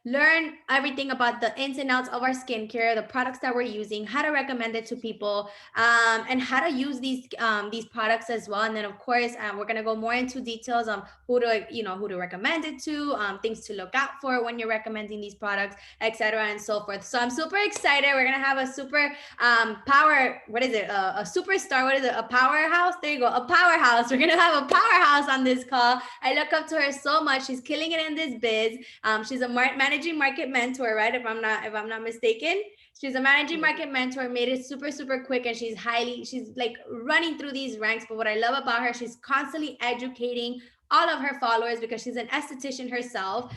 learn everything about the ins and outs of our skincare, the products that we're using, how to recommend it to people, and how to use these products as well. And then of course, we're gonna go more into details on who to recommend it to, things to look out for when you're recommending these products, etc. and so forth. So I'm super excited. We're gonna have a super power. What is it? A superstar. What is it? A powerhouse. There you go. A powerhouse. We're gonna have a powerhouse on this call. I look up to her so much. She's killing it in this biz. She's a managing market mentor, right? If I'm not mistaken. She's a managing market mentor, made it super, super quick, and she's like running through these ranks. But what I love about her, she's constantly educating all of her followers because she's an esthetician herself.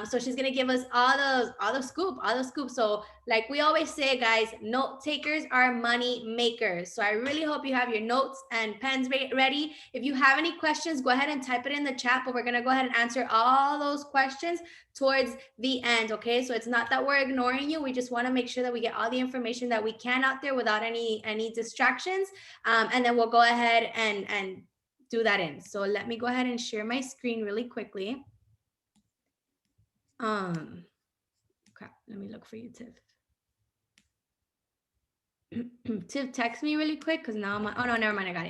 So she's gonna give us all the scoop. So like we always say, guys, note takers are money makers. So I really hope you have your notes and pens ready. If you have any questions, go ahead and type it in the chat, but we're gonna go ahead and answer all those questions towards the end. Okay, so it's not that we're ignoring you. We just want to make sure that we get all the information that we can out there without any distractions. And then we'll go ahead and do that in. So let me go ahead and share my screen really quickly. Crap, let me look for you, Tiff. Tiff, text me really quick because now oh no, never mind, I got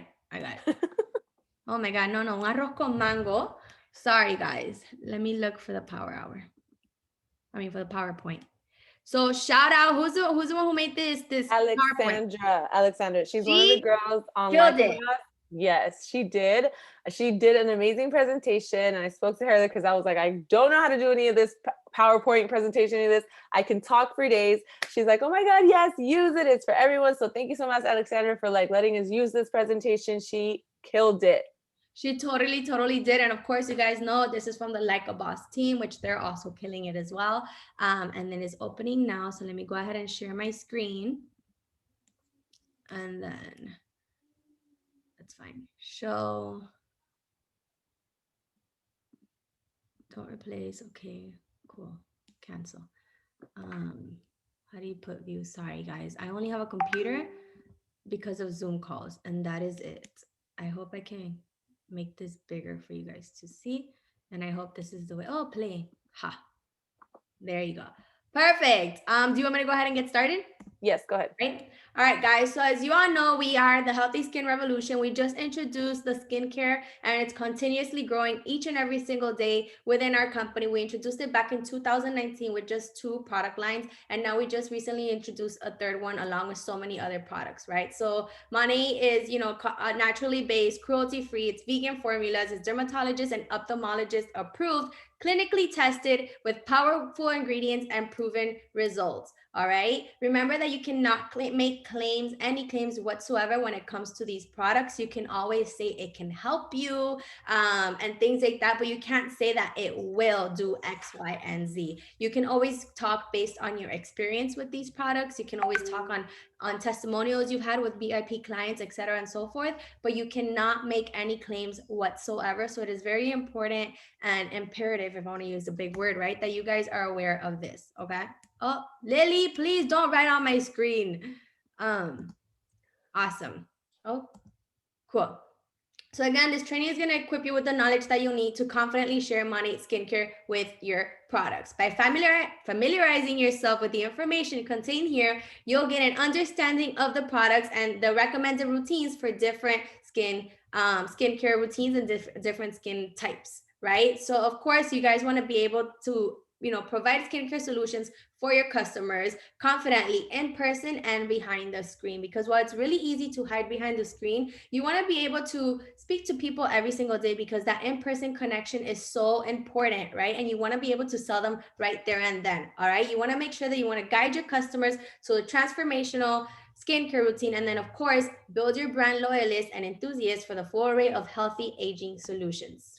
it. Oh my God, no, un arroz con mango. Sorry guys, let me look for the power hour. I mean for the PowerPoint. So shout out, who's the one who made this Alexandra. She's one of the girls on Like. Yes, she did. She did an amazing presentation, and I spoke to her because I was like, I don't know how to do any of this PowerPoint presentation, any of this. I can talk for days. She's like, oh my God, yes, use it. It's for everyone. So thank you so much, Alexandra, for like letting us use this presentation. She killed it. She totally did. And of course, you guys know this is from the Like a Boss team, which they're also killing it as well. And then it's opening now. So let me go ahead and share my screen. And then that's fine. Show. Don't replace. Okay, cool. Cancel. How do you put view? Sorry, guys. I only have a computer because of Zoom calls, and that is it. I hope I can make this bigger for you guys to see. And I hope this is the way. Oh, play. Ha. There you go. Perfect. Do you want me to go ahead and get started? Yes, go ahead. Right. All right, guys. So as you all know, we are the Healthy Skin Revolution. We just introduced the skincare, and it's continuously growing each and every single day within our company. We introduced it back in 2019 with just 2 product lines, and now we just recently introduced a 3rd one along with so many other products, right? So Monat is, naturally based, cruelty-free. It's vegan formulas. It's dermatologist and ophthalmologist approved, clinically tested with powerful ingredients and proven results. All right. Remember that you cannot make claims, any claims whatsoever when it comes to these products. You can always say it can help you and things like that, but you can't say that it will do X, Y, and Z. You can always talk based on your experience with these products. You can always talk on testimonials you've had with VIP clients, etc., and so forth, but you cannot make any claims whatsoever. So it is very important and imperative, if I want to use a big word, right, that you guys are aware of this. Okay. Oh, Lily, please don't write on my screen. Awesome. Oh, cool. So again, this training is going to equip you with the knowledge that you need to confidently share Monat Skincare with your products. By familiarizing yourself with the information contained here, you'll get an understanding of the products and the recommended routines for different skincare routines and different skin types, right? So of course, you guys want to be able to provide skincare solutions for your customers confidently in person and behind the screen, because while it's really easy to hide behind the screen, you want to be able to speak to people every single day, because that in-person connection is so important, right? And you want to be able to sell them right there and then. All right, you want to make sure that you want to guide your customers to a transformational skincare routine, and then of course build your brand loyalists and enthusiasts for the full array of healthy aging solutions.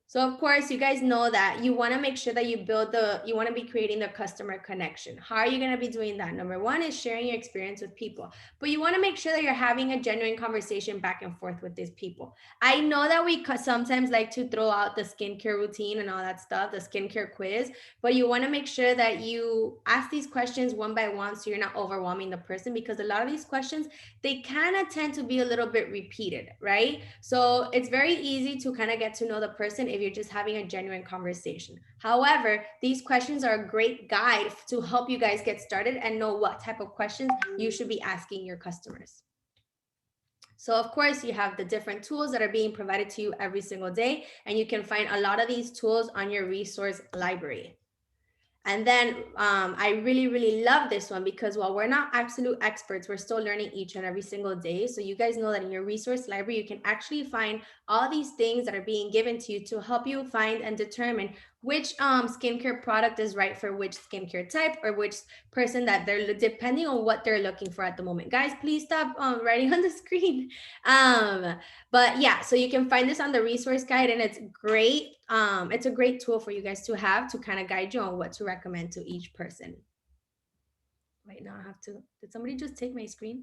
So of course, you guys know that you want to make sure that you want to be creating the customer connection. How are you going to be doing that? Number one is sharing your experience with people, but you want to make sure that you're having a genuine conversation back and forth with these people. I know that we sometimes like to throw out the skincare routine and all that stuff, the skincare quiz, but you want to make sure that you ask these questions one by one so you're not overwhelming the person, because a lot of these questions, they kind of tend to be a little bit repeated, right? So it's very easy to kind of get to know the person if you're just having a genuine conversation. However, these questions are a great guide to help you guys get started and know what type of questions you should be asking your customers. So of course, you have the different tools that are being provided to you every single day, and you can find a lot of these tools on your resource library. And then I really, really love this one because while we're not absolute experts, we're still learning each and every single day. So you guys know that in your resource library, you can actually find all these things that are being given to you to help you find and determine which skincare product is right for which skincare type or which person that they're, depending on what they're looking for at the moment. Guys, please stop writing on the screen. But yeah, so you can find this on the resource guide, and it's great. It's a great tool for you guys to have to kind of guide you on what to recommend to each person. Wait, now I have to, did somebody just take my screen?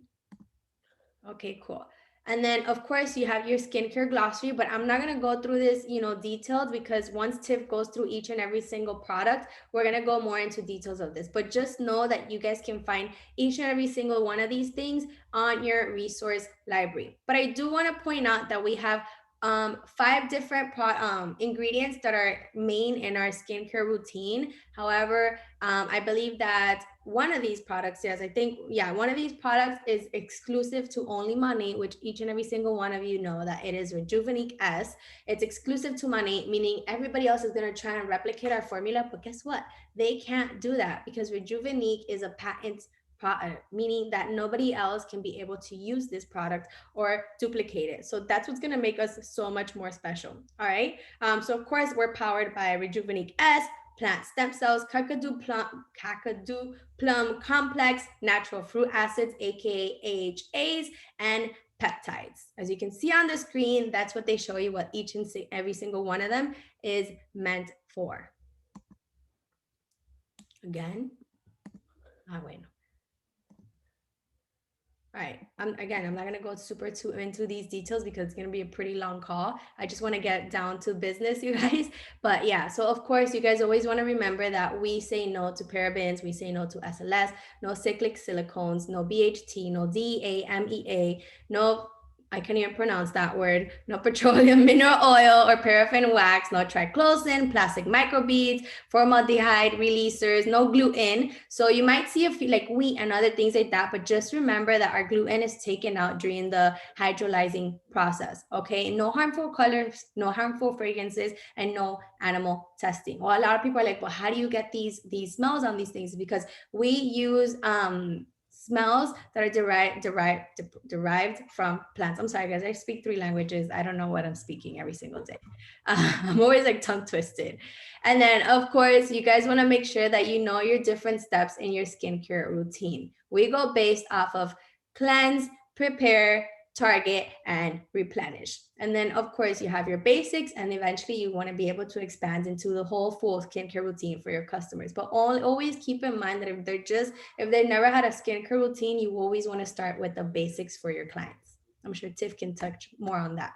Okay, cool. And then of course you have your skincare glossary, but I'm not going to go through this, detailed, because once Tiff goes through each and every single product, we're going to go more into details of this. But just know that you guys can find each and every single one of these things on your resource library. But I do want to point out that we have 5 different ingredients that are main in our skincare routine. However, I believe that one of these products, one of these products is exclusive to only Monat, which each and every single one of you know that it is Rejuvenate S. It's exclusive to Monat, meaning everybody else is going to try and replicate our formula, but guess what? They can't do that because Rejuvenate is a patent product, meaning that nobody else can be able to use this product or duplicate it. So that's what's going to make us so much more special. All right. So of course we're powered by Rejuvenate S, plant stem cells, kakadu plum complex, natural fruit acids, aka AHAs, and peptides. As you can see on the screen, that's what they show you, what each and every single one of them is meant for. Again, bueno. All right. I'm not going to go super too into these details because it's going to be a pretty long call. I just want to get down to business, you guys. But yeah, so of course, you guys always want to remember that we say no to parabens, we say no to SLS, no cyclic silicones, no BHT, no DEA, MEA, no, I can't even pronounce that word, no petroleum mineral oil or paraffin wax, no triclosan, plastic microbeads, formaldehyde releasers, no gluten. So you might see a few like wheat and other things like that, but just remember that our gluten is taken out during the hydrolyzing process, okay? No harmful colors, no harmful fragrances, and no animal testing. Well, a lot of people are like, well, how do you get these smells on these things? Because we use smells that are derived from plants. I'm sorry, guys. I speak 3 languages. I don't know what I'm speaking every single day. I'm always like tongue twisted. And then, of course, you guys want to make sure that you know your different steps in your skincare routine. We go based off of cleanse, prepare, target, and replenish. And then of course you have your basics, and eventually you want to be able to expand into the whole full skincare routine for your customers. But always keep in mind that if they've never had a skincare routine, you always want to start with the basics for your clients. I'm sure Tiff can touch more on that.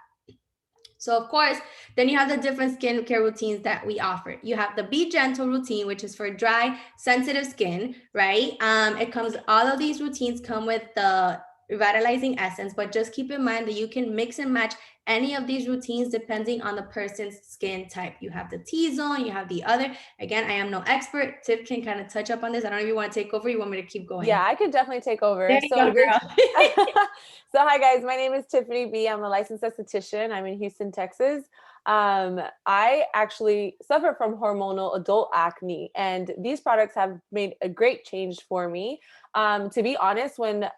So of course, then you have the different skincare routines that we offer. You have the Be Gentle routine, which is for dry, sensitive skin, right? All of these routines come with the Revitalizing essence, but just keep in mind that you can mix and match any of these routines depending on the person's skin type. You have the T-zone, you have the other. Again, I am no expert. Tiff can kind of touch up on this. I don't know if you want to take over. You want me to keep going? Yeah, I could definitely take over. There you go, girl. So hi guys, my name is Tiffany B. I'm a licensed esthetician. I'm in Houston, Texas. I actually suffer from hormonal adult acne, and these products have made a great change for me. To be honest, when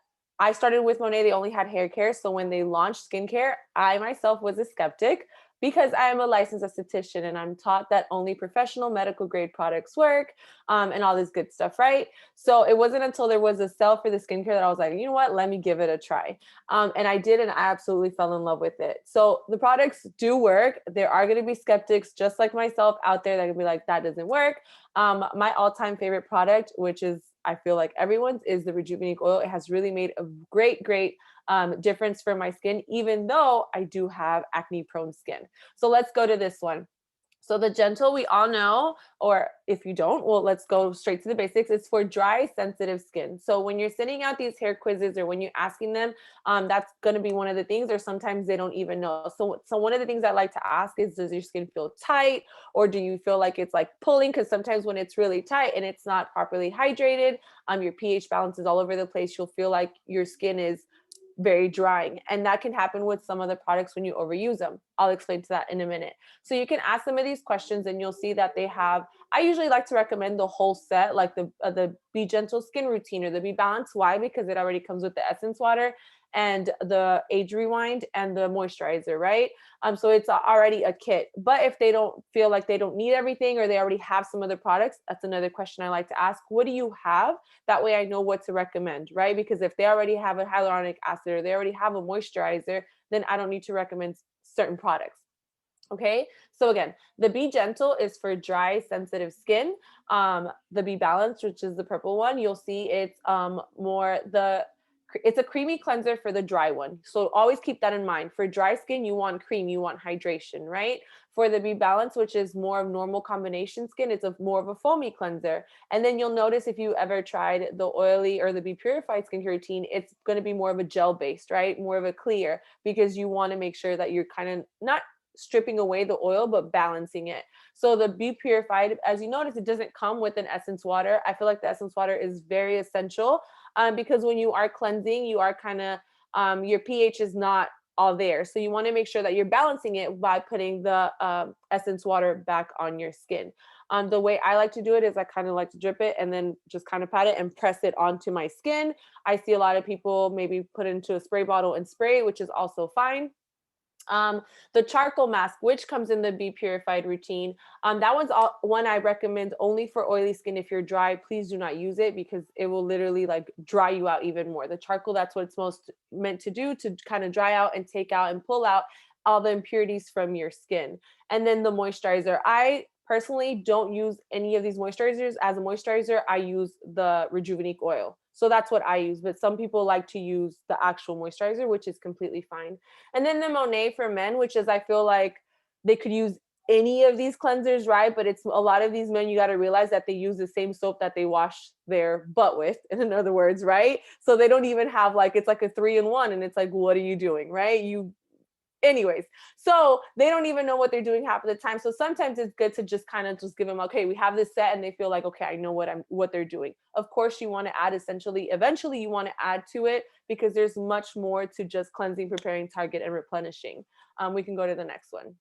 I started with Monat, they only had hair care. So when they launched skincare, I myself was a skeptic because I am a licensed esthetician and I'm taught that only professional medical grade products work and all this good stuff, right? So it wasn't until there was a sale for the skincare that I was like, you know what, let me give it a try. And I did, and I absolutely fell in love with it. So the products do work. There are going to be skeptics just like myself out there that can be like, that doesn't work. My all-time favorite product, which is I feel like everyone's, is the Rejuvenate Oil. It has really made a great difference for my skin, even though I do have acne prone skin. So let's go to this one. So the gentle, we all know, or if you don't, well, let's go straight to the basics. It's for dry, sensitive skin. So when you're sending out these hair quizzes or when you're asking them, that's going to be one of the things, or sometimes they don't even know. So one of the things I like to ask is, does your skin feel tight, or do you feel like it's like pulling? Because sometimes when it's really tight and it's not properly hydrated, your pH balance is all over the place. You'll feel like your skin is very drying, and that can happen with some of the products when you overuse them. I'll explain to that in a minute. So you can ask some of these questions and you'll see that they have, I usually like to recommend the whole set, like the Be Gentle Skin Routine or the Be Balanced. Why? Because it already comes with the essence water and the age rewind and the moisturizer, right? So it's already a kit. But if they don't feel like they don't need everything, or they already have some other products, that's another question I like to ask. What do you have? That way I know what to recommend, right? Because if they already have a hyaluronic acid or they already have a moisturizer, then I don't need to recommend certain products. Okay, so again, the Be Gentle is for dry, sensitive skin. The Be Balanced, which is the purple one, you'll see it's it's a creamy cleanser for the dry one. So always keep that in mind. For dry skin, you want cream, you want hydration, right? For the Be Balanced, which is more of normal combination skin, it's more of a foamy cleanser. And then you'll notice if you ever tried the oily or the Be Purified skincare routine, it's going to be more of a gel based, right? More of a clear, because you want to make sure that you're kind of not stripping away the oil, but balancing it. So the Be Purified, as you notice, it doesn't come with an essence water. I feel like the essence water is very essential, because when you are cleansing, you are kind of, your pH is not all there. So you want to make sure that you're balancing it by putting the essence water back on your skin. The way I like to do it is I kind of like to drip it and then just kind of pat it and press it onto my skin. I see a lot of people maybe put it into a spray bottle and spray, which is also fine. The charcoal mask, which comes in the Be Purified routine, that one's one I recommend only for oily skin. If you're dry, please do not use it, because it will literally like dry you out even more. The charcoal, that's what it's most meant to do, to kind of dry out and take out and pull out all the impurities from your skin. And then the moisturizer, I personally don't use any of these moisturizers. As a moisturizer, I use the Rejuvenate Oil. So that's what I use, but some people like to use the actual moisturizer, which is completely fine. And then the Monat for men, which is, I feel like they could use any of these cleansers, right? But it's a lot of these men, you got to realize that they use the same soap that they wash their butt with, in other words, right? So they don't even have like, it's like a 3-in-1, and it's like, what are you doing, right? Anyways, so they don't even know what they're doing half of the time. So sometimes it's good to just kind of just give them, okay, we have this set, and they feel like, okay, I know what they're doing. Of course, you want to add eventually you want to add to it, because there's much more to just cleansing, preparing, target, and replenishing. We can go to the next one.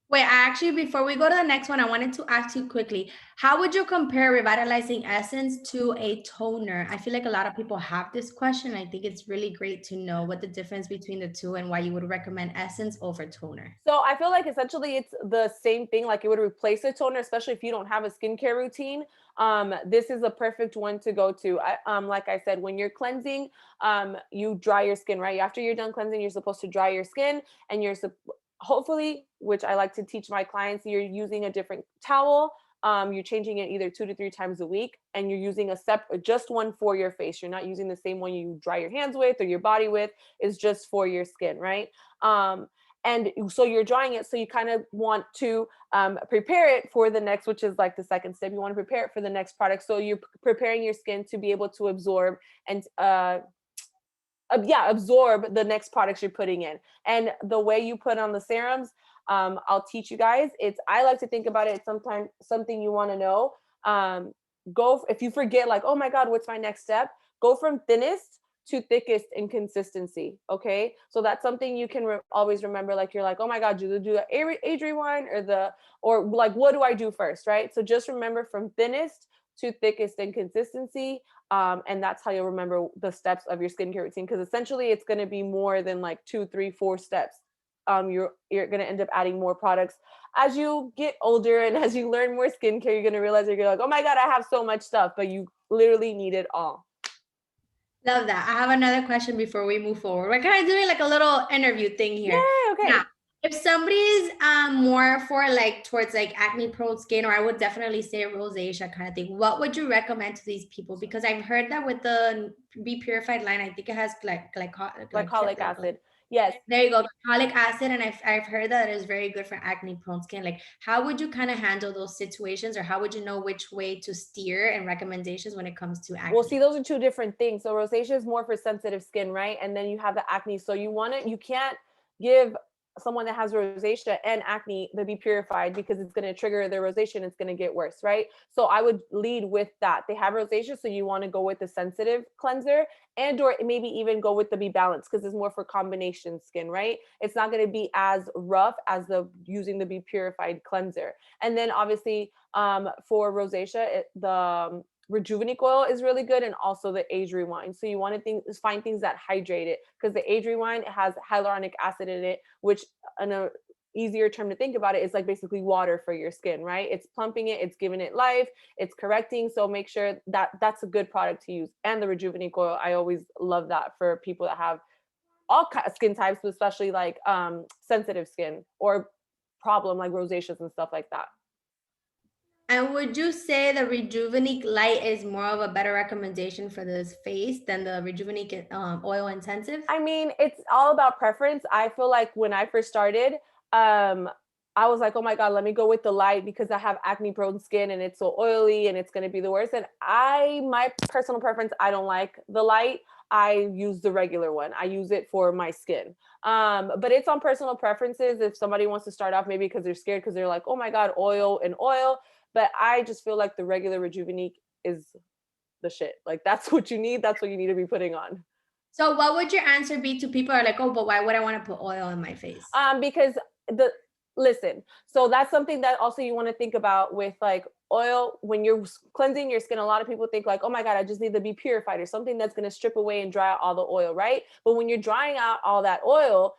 Wait, actually, before we go to the next one, I wanted to ask you quickly, how would you compare Revitalizing Essence to a toner? I feel like a lot of people have this question. I think it's really great to know what the difference between the two and why you would recommend Essence over toner. So I feel like essentially it's the same thing. Like it would replace a toner, especially if you don't have a skincare routine. This is a perfect one to go to. Like I said, when you're cleansing, you dry your skin, right? After you're done cleansing, you're supposed to dry your skin, and hopefully, which I like to teach my clients, you're using a different towel. You're changing it either 2 to 3 times a week, and you're using just one for your face. You're not using the same one you dry your hands with or your body with. It's just for your skin, right? And so you're drying it. So you kind of want to prepare it for the next, which is like the second step. You want to prepare it for the next product. So you're preparing your skin to be able to absorb and absorb the next products you're putting in. And the way you put on the serums, I'll teach you guys. I like to think about it. Sometimes something you want to know. If you forget, like, oh my God, what's my next step? Go from thinnest to thickest in consistency. Okay. So that's something you can always remember. Like, you're like, oh my God, do the age rewind or like, what do I do first? Right. So just remember from thinnest to thickest in consistency. And that's how you'll remember the steps of your skincare routine. Because essentially it's going to be more than like 2, 3, 4 steps. You're going to end up adding more products as you get older, and as you learn more skincare, you're going to realize you're like, oh my God, I have so much stuff, but you literally need it all. Love that. I have another question before we move forward. We're kind of doing like a little interview thing here. Yeah, okay. Now, if somebody's more for like towards like acne prone skin, or I would definitely say rosacea kind of thing, what would you recommend to these people? Because I've heard that with the Be Purified line, I think it has glycolic acid. Yes. There you go. Glycolic acid, and I've heard that it is very good for acne prone skin. Like, how would you kind of handle those situations, or how would you know which way to steer and recommendations when it comes to acne? Well, see, those are two different things. So rosacea is more for sensitive skin, right? And then you have the acne. So you can't give someone that has rosacea and acne the be purified, because it's going to trigger their rosacea and it's going to get worse, right? So I would lead with that. They have rosacea, so you want to go with the sensitive cleanser, and or maybe even go with the be balanced, because it's more for combination skin, right? It's not going to be as rough as the using the be purified cleanser. And then obviously for rosacea, the Rejuvenate oil is really good, and also the age rewind. So you want to find things that hydrate it, because the age rewind has hyaluronic acid in it, which in a easier term to think about it is like basically water for your skin, right? It's plumping it, it's giving it life, it's correcting. So make sure that that's a good product to use. And the Rejuvenate oil, I always love that for people that have all skin types, but especially like sensitive skin or problem like rosaceas and stuff like that. And would you say the Rejuvenate Light is more of a better recommendation for this face than the Rejuvenate Oil Intensive? I mean, it's all about preference. I feel like when I first started, I was like, oh my God, let me go with the light because I have acne prone skin and it's so oily and it's going to be the worst. And my personal preference, I don't like the light. I use the regular one. I use it for my skin. But it's on personal preferences. If somebody wants to start off, maybe because they're scared, because they're like, oh my God, oil and oil. But I just feel like the regular Rejuvenate is the shit. Like that's what you need. That's what you need to be putting on. So what would your answer be to people who are like, oh, but why would I want to put oil on my face? Because listen, so that's something that also you want to think about with like oil. When you're cleansing your skin, a lot of people think like, oh my God, I just need to be purified or something that's going to strip away and dry out all the oil, right? But when you're drying out all that oil,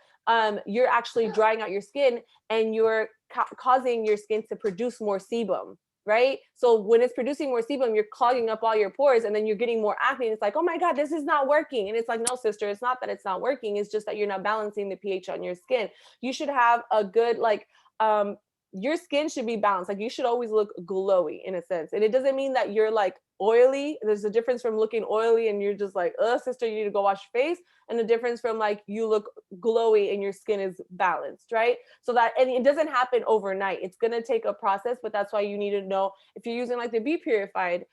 you're actually drying out your skin, and you're causing your skin to produce more sebum, right? So when it's producing more sebum, you're clogging up all your pores, and then you're getting more acne. And it's like, oh my God, this is not working. And it's like, no, sister, it's not that it's not working. It's just that you're not balancing the pH on your skin. You should have a good, like, your skin should be balanced. Like you should always look glowy in a sense. And it doesn't mean that you're like oily. There's a difference from looking oily and you're just like, sister, you need to go wash your face. And the difference from like you look glowy and your skin is balanced, right? So that, and it doesn't happen overnight. It's going to take a process, but that's why you need to know if you're using like the Be Purified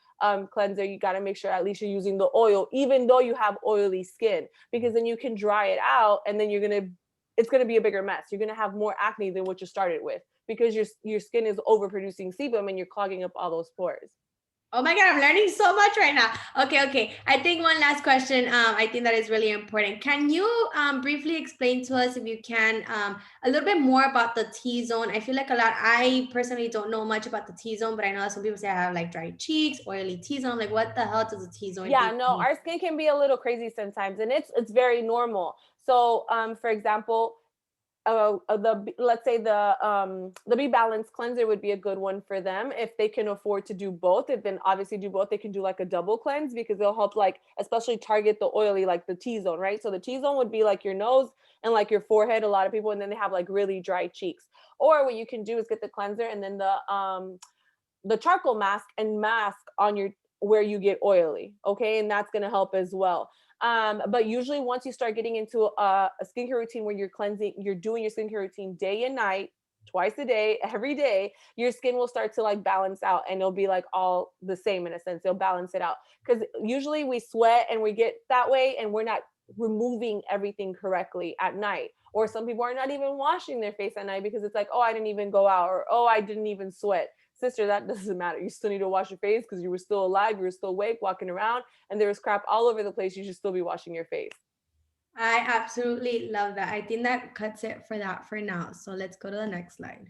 cleanser, you got to make sure at least you're using the oil, even though you have oily skin, because then you can dry it out, and then it's going to be a bigger mess. You're going to have more acne than what you started with, because your skin is overproducing sebum and you're clogging up all those pores. Oh my God, I'm learning so much right now. Okay. I think one last question. I think that is really important. Can you briefly explain to us, if you can, a little bit more about the T-zone? I feel like I personally don't know much about the T-zone, but I know that some people say I have like dry cheeks, oily T-zone. Like, what the hell does a T-zone? Yeah, no, our skin can be a little crazy sometimes, and it's very normal. So, for example, let's say the Rebalance Cleanser would be a good one for them if they can afford to do both. If then obviously do both, they can do like a double cleanse, because they'll help like especially target the oily, like the T-zone, right? So the T-zone would be like your nose and like your forehead, a lot of people, and then they have like really dry cheeks. Or what you can do is get the cleanser and then the charcoal mask and mask on your where you get oily, okay? And that's gonna help as well. But usually once you start getting into a skincare routine where you're doing your skincare routine day and night, twice a day, every day, your skin will start to like balance out, and it'll be like all the same in a sense. It'll balance it out, because usually we sweat and we get that way, and we're not removing everything correctly at night. Or some people are not even washing their face at night because it's like, oh, I didn't even go out, or oh, I didn't even sweat. Sister, that doesn't matter. You still need to wash your face because you were still alive, you were still awake, walking around, and there was crap all over the place. You should still be washing your face. I absolutely love that. I think that cuts it for that for now. So let's go to the next slide.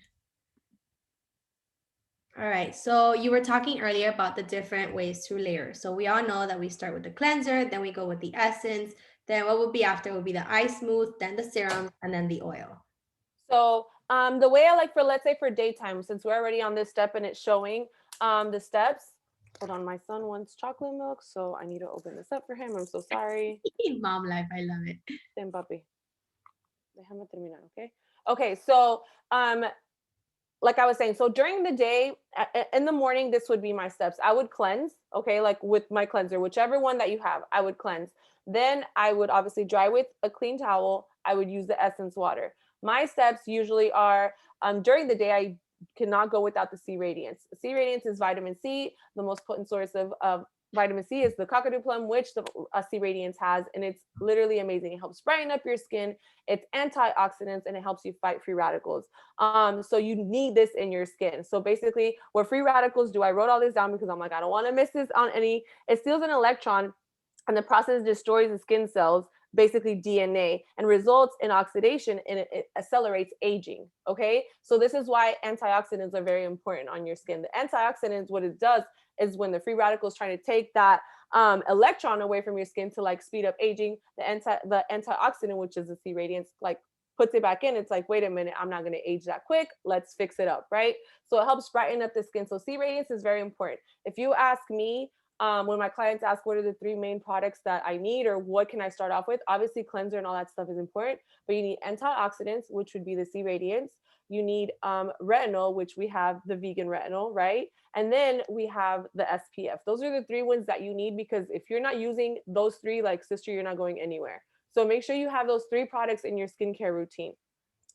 All right, so you were talking earlier about the different ways to layer. So we all know that we start with the cleanser, then we go with the essence, then what would be after would be the eye smooth, then the serum, and then the oil. So the way I like for, let's say for daytime, since we're already on this step and it's showing the steps. Hold on, my son wants chocolate milk, so I need to open this up for him. I'm so sorry. Mom life, I love it. Ten, papi. Déjame terminar, okay? Okay, so like I was saying, so during the day, in the morning, this would be my steps. I would cleanse, okay, like with my cleanser, whichever one that you have, I would cleanse. Then I would obviously dry with a clean towel. I would use the essence water. My steps usually are during the day, I cannot go without the C Radiance. C Radiance is vitamin C. The most potent source of vitamin C is the cockatoo plum, which the C Radiance has, and it's literally amazing. It helps brighten up your skin. It's antioxidants, and it helps you fight free radicals. So you need this in your skin. So basically, what free radicals do, I wrote all this down because I'm like, I don't want to miss this on any. It steals an electron, and the process destroys the skin cells, basically DNA, and results in oxidation, and it accelerates aging. Okay, so this is why antioxidants are very important on your skin. The antioxidants, what it does is when the free radicals trying to take that electron away from your skin to like speed up aging, the antioxidant, which is the C Radiance, like puts it back in. It's like, wait a minute, I'm not going to age that quick. Let's fix it up, right? So it helps brighten up the skin. So C Radiance is very important. If you ask me, when my clients ask what are the 3 main products that I need or what can I start off with, obviously cleanser and all that stuff is important, but you need antioxidants, which would be the C Radiance. You need retinol, which we have the vegan retinol, right? And then we have the SPF. Those are the 3 ones that you need, because if you're not using those 3, like sister, you're not going anywhere. So make sure you have those 3 products in your skincare routine.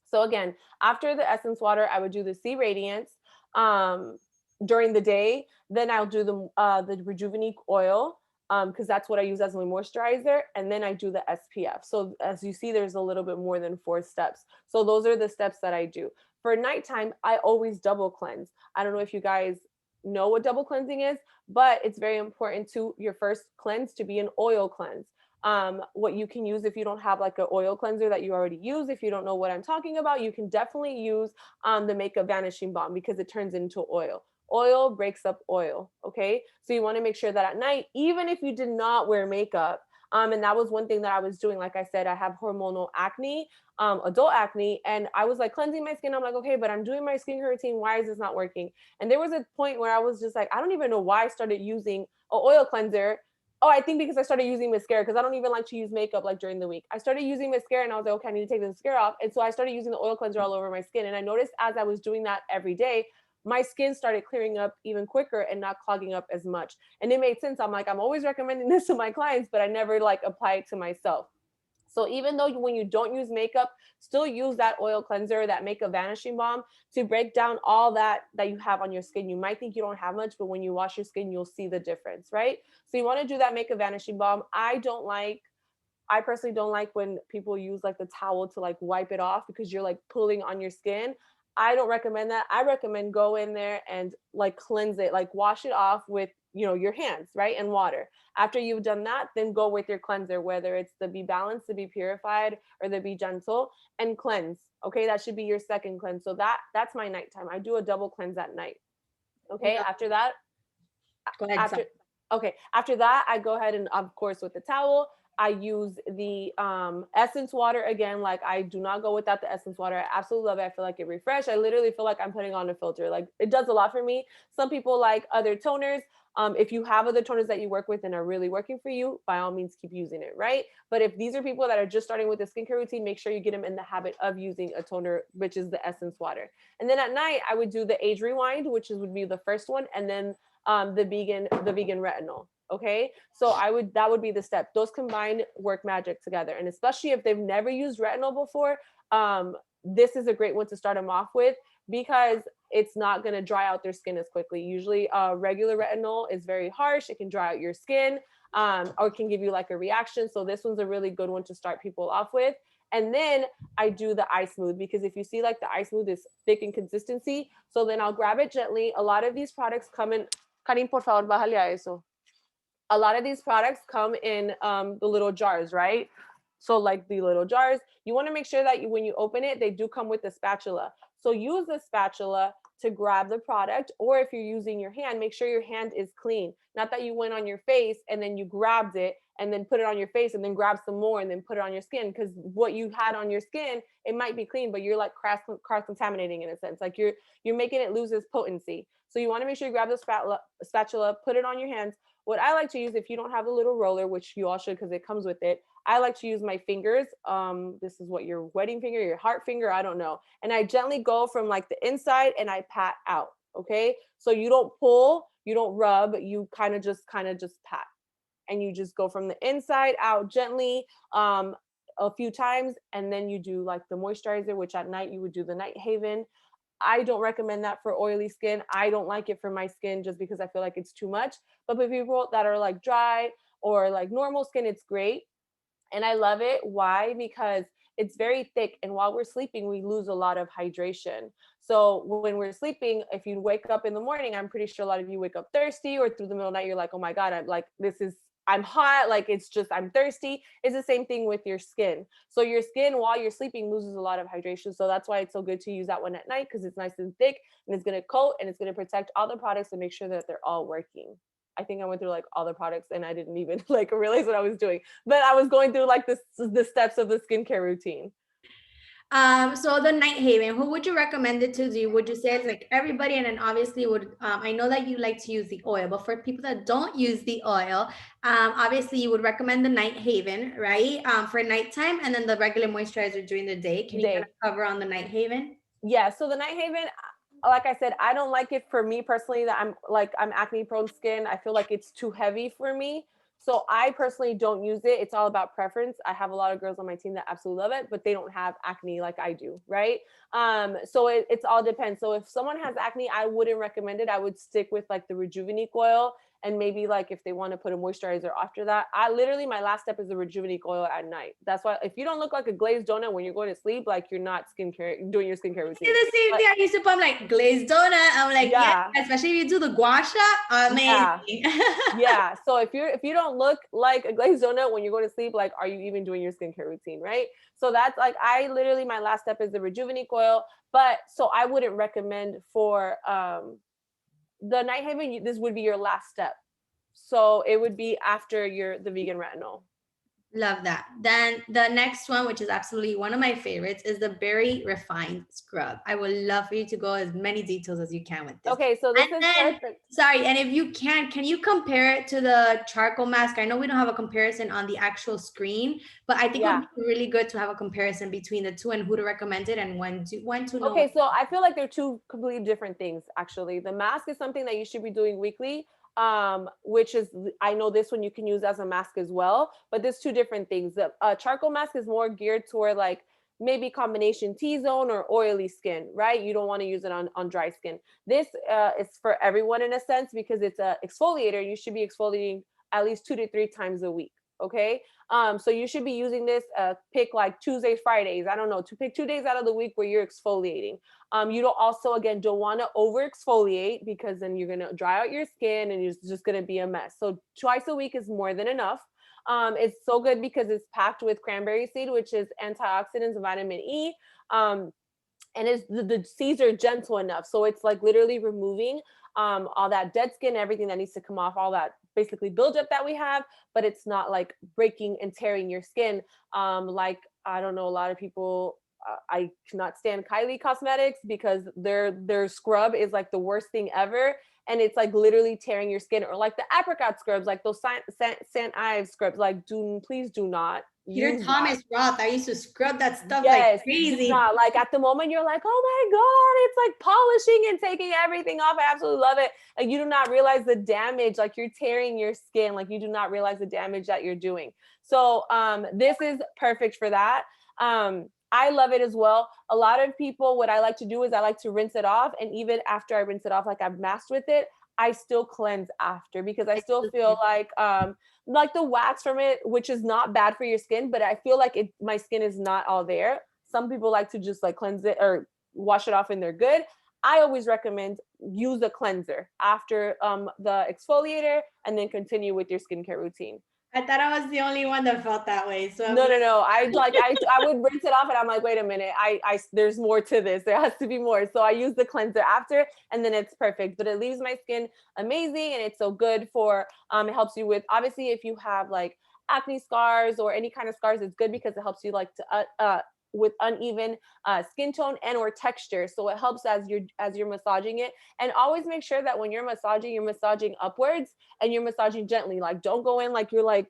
So again, after the essence water, I would do the C Radiance during the day. Then I'll do the Rejuvenate Oil, because that's what I use as my moisturizer. And then I do the SPF. So as you see, there's a little bit more than 4 steps. So those are the steps that I do. For nighttime, I always double cleanse. I don't know if you guys know what double cleansing is, but it's very important to your first cleanse to be an oil cleanse. What you can use if you don't have like an oil cleanser that you already use, if you don't know what I'm talking about, you can definitely use the Makeup Vanishing Balm, because it turns into oil. Oil breaks up oil, okay? So you want to make sure that at night, even if you did not wear makeup, and that was one thing that I was doing. Like I said, I have hormonal acne, adult acne, and I was like cleansing my skin. I'm like, okay, but I'm doing my skincare routine. Why is this not working? And there was a point where I was just like, I don't even know why I started using an oil cleanser. Oh, I think because I started using mascara, because I don't even like to use makeup like during the week. I started using mascara and I was like, okay, I need to take the mascara off. And so I started using the oil cleanser all over my skin. And I noticed as I was doing that every day, my skin started clearing up even quicker and not clogging up as much. And it made sense. I'm like, I'm always recommending this to my clients, but I never like apply it to myself. So even though when you don't use makeup, still use that oil cleanser, that Makeup Vanishing Balm, to break down all that you have on your skin. You might think you don't have much, but when you wash your skin, you'll see the difference, right? So you want to do that Makeup Vanishing Balm. I personally don't like when people use like the towel to like wipe it off, because you're like pulling on your skin. I don't recommend that. I recommend go in there and like cleanse it, like wash it off with, your hands, right? And water. After you've done that, then go with your cleanser, whether it's the Be Balanced, the Be Purified, or the Be Gentle, and cleanse. Okay, that should be your second cleanse. So that's my nighttime. I do a double cleanse at night. Okay, Yeah. after that, Go ahead. after that, I go ahead and, of course, with the towel, I use the essence water again. Like, I do not go without the essence water. I absolutely love it. I feel like it refreshes. I literally feel like I'm putting on a filter. Like, it does a lot for me. Some people like other toners. If you have other toners that you work with and are really working for you, by all means, keep using it, right? But if these are people that are just starting with a skincare routine, make sure you get them in the habit of using a toner, which is the essence water. And then at night, I would do the Age Rewind, which would be the first one, and then the vegan retinol. Okay, so that would be the step. Those combined work magic together. And especially if they've never used retinol before, this is a great one to start them off with, because it's not going to dry out their skin as quickly. Usually regular retinol is very harsh. It can dry out your skin, or can give you like a reaction. So this one's a really good one to start people off with. And then I do the Eye Smooth, because if you see like the Eye Smooth is thick in consistency, so then I'll grab it gently. A lot of these products come in, Karim, por favor, bájale a eso. A lot of these products come in the little jars, right? So like the little jars, you want to make sure that when you open it, they do come with a spatula. So use the spatula to grab the product, or if you're using your hand, make sure your hand is clean. Not that you went on your face and then you grabbed it and then put it on your face and then grab some more and then put it on your skin, because what you had on your skin, it might be clean, but you're like cross-contaminating in a sense. Like you're making it lose its potency. So you want to make sure you grab the spatula, put it on your hands. What I like to use, if you don't have a little roller, which you all should because it comes with it, I like to use my fingers. This is what, your wedding finger, your heart finger, I don't know. And I gently go from like the inside and I pat out, okay? So you don't pull, you don't rub, you kind of just pat. And you just go from the inside out gently. a few times, and then you do like the moisturizer, which at night you would do the Night Haven. I don't recommend that for oily skin. I don't like it for my skin just because I feel like it's too much. But for people that are like dry or like normal skin, it's great. And I love it. Why? Because it's very thick. And while we're sleeping, we lose a lot of hydration. So when we're sleeping, if you wake up in the morning, I'm pretty sure a lot of you wake up thirsty, or through the middle of the night, you're like, oh my God, I'm hot. Like, it's just, I'm thirsty. It's the same thing with your skin. So your skin, while you're sleeping, loses a lot of hydration. So that's why it's so good to use that one at night, because it's nice and thick, and it's going to coat, and it's going to protect all the products and make sure that they're all working. I think I went through like all the products and I didn't even like realize what I was doing, but I was going through like the steps of the skincare routine. So the Night Haven, who would you recommend it to? Would you say it's like everybody? And then obviously I know that you like to use the oil, but for people that don't use the oil, obviously you would recommend the Night Haven, right? For nighttime, and then the regular moisturizer during the day. Can you kind of cover on the Night Haven? Yeah, so the Night Haven, like I said, I don't like it for me personally, that I'm acne prone skin. I feel like it's too heavy for me. So I personally don't use it. It's all about preference. I have a lot of girls on my team that absolutely love it, but they don't have acne like I do, right? So it's all depends. So if someone has acne, I wouldn't recommend it. I would stick with like the Rejuvenate Oil, and maybe like if they want to put a moisturizer after that. My last step is the Rejuvenate Oil at night. That's why if you don't look like a glazed donut when you're going to sleep, like you're not doing your skincare routine. It's the same thing. I used to put like glazed donut. I'm like, yeah, especially if you do the gua sha, amazing. Yeah. So if you don't look like a glazed donut when you're going to sleep, like, are you even doing your skincare routine, right? So that's like, my last step is the Rejuvenate Oil. But so I wouldn't recommend for the Night Haven, this would be your last step. So it would be after the vegan retinol. Love that. Then the next one, which is absolutely one of my favorites, is the Berry Refined Scrub. I would love for you to go as many details as you can with this. Okay, so this is perfect. Sorry, and if you can you compare it to the charcoal mask? I know we don't have a comparison on the actual screen, but I think it would be really good to have a comparison between the two and who to recommend it and when to know. Okay, so I feel like they're two completely different things, actually. The mask is something that you should be doing weekly. Which is, I know this one you can use as a mask as well, but there's two different things. The charcoal mask is more geared toward like maybe combination T-zone or oily skin, right? You don't want to use it on dry skin. This is for everyone in a sense, because it's a exfoliator. You should be exfoliating at least 2 to 3 times a week. Okay. So you should be using this, pick like Tuesdays, Fridays, I don't know, to pick 2 days out of the week where you're exfoliating. You don't want to over exfoliate, because then you're going to dry out your skin and it's just going to be a mess. So twice a week is more than enough. It's so good because it's packed with cranberry seed, which is antioxidants and vitamin E. And the seeds are gentle enough. So it's like literally removing all that dead skin, everything that needs to come off, all that basically buildup that we have, but it's not like breaking and tearing your skin. Like, I don't know, a lot of people, I cannot stand Kylie Cosmetics because their scrub is like the worst thing ever. And it's like literally tearing your skin, or like the apricot scrubs, like those St. Ives scrubs, like please do not. Peter Thomas Roth, I used to scrub that stuff like crazy. Like at the moment you're like, oh my God, it's like polishing and taking everything off. I absolutely love it. Like, you do not realize the damage, like you're tearing your skin, like you do not realize the damage that you're doing. So this is perfect for that. I love it as well. A lot of people, what I like to do is I like to rinse it off. And even after I rinse it off, like I've masked with it, I still cleanse after, because I still feel like the wax from it, which is not bad for your skin, but I feel like my skin is not all there. Some people like to just like cleanse it or wash it off and they're good. I always recommend use a cleanser after the exfoliator, and then continue with your skincare routine. I thought I was the only one that felt that way. So no. I would rinse it off and I'm like, wait a minute, there's more to this. There has to be more. So I use the cleanser after, and then it's perfect. But it leaves my skin amazing, and it's so good for it helps you with, obviously, if you have like acne scars or any kind of scars, it's good because it helps you like to with uneven skin tone and or texture. So it helps as you're massaging it. And always make sure that when you're massaging upwards and you're massaging gently. Like, don't go in like you're like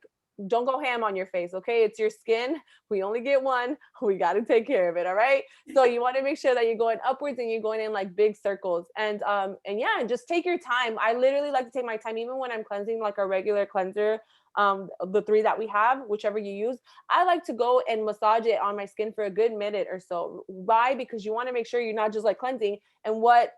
don't go ham on your face, okay? It's your skin. We only get one. We got to take care of it, all right? So you want to make sure that you're going upwards and you're going in like big circles. And yeah, just take your time. I literally like to take my time, even when I'm cleansing like a regular cleanser, the 3 that we have, whichever you use. I like to go and massage it on my skin for a good minute or so. Why? Because you want to make sure you're not just like cleansing. And what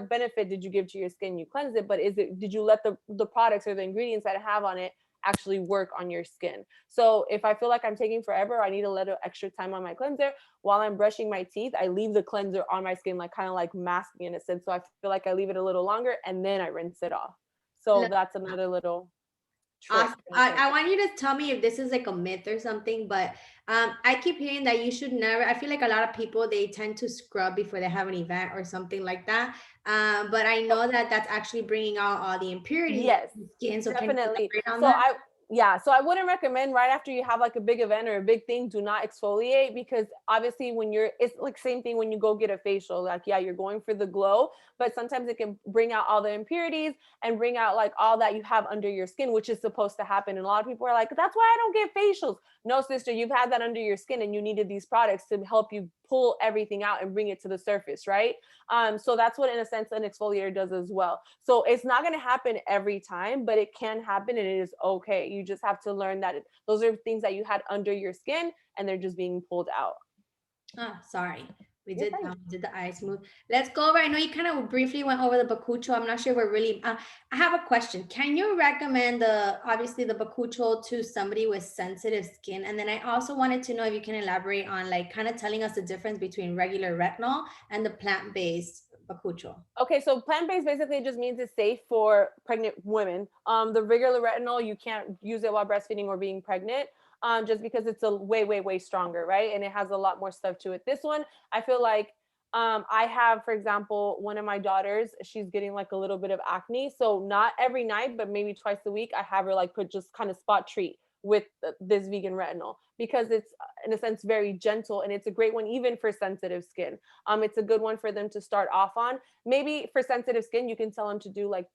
benefit did you give to your skin? You cleanse it, but did you let the products or the ingredients that I have on it actually work on your skin? So if I feel like I'm taking forever, I need a little extra time on my cleanser. While I'm brushing my teeth, I leave the cleanser on my skin, like kind of like masking in a sense. So I feel like I leave it a little longer and then I rinse it off. So that's another little trick. I want you to tell me if this is like a myth or something, but I keep hearing that you should never, I feel like a lot of people, they tend to scrub before they have an event or something like that. But I know that that's actually bringing out all the impurities in the skin. So definitely. Can you elaborate on that? So I wouldn't recommend right after you have like a big event or a big thing, do not exfoliate, because obviously it's like same thing when you go get a facial, like, yeah, you're going for the glow, but sometimes it can bring out all the impurities and bring out like all that you have under your skin, which is supposed to happen. And a lot of people are like, that's why I don't get facials. No, sister, you've had that under your skin and you needed these products to help you pull everything out and bring it to the surface, right? So that's what, in a sense, an exfoliator does as well. So it's not going to happen every time, but it can happen and it is okay. You just have to learn that those are things that you had under your skin and they're just being pulled out. Sorry. We did the eye smooth. Let's go over. I know you kind of briefly went over the bakucho. I'm not sure if we're really, I have a question. Can you recommend obviously the bakucho to somebody with sensitive skin? And then I also wanted to know if you can elaborate on like kind of telling us the difference between regular retinol and the plant-based bakucho. Okay, so plant-based basically just means it's safe for pregnant women. The regular retinol, you can't use it while breastfeeding or being pregnant. Just because it's a way stronger, right? And it has a lot more stuff to it. This one, I feel like I have, for example, one of my daughters, she's getting like a little bit of acne. So not every night, but maybe twice a week, I have her like put just kind of spot treat with this vegan retinol, because it's in a sense very gentle and it's a great one even for sensitive skin. It's a good one for them to start off on. Maybe for sensitive skin, you can tell them to do like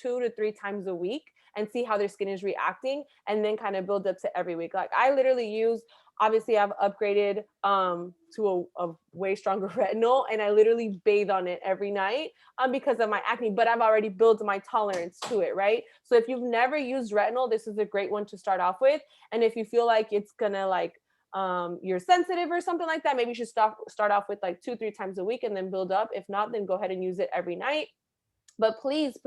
2 to 3 times a week and see how their skin is reacting, and then kind of build up to every week. Like I literally use, obviously I've upgraded to a way stronger retinol, and I literally bathe on it every night because of my acne, but I've already built my tolerance to it, right? So if you've never used retinol, this is a great one to start off with. And if you feel like it's gonna like you're sensitive or something like that, maybe you should start off with like 2-3 times a week and then build up. If not, then go ahead and use it every night. But please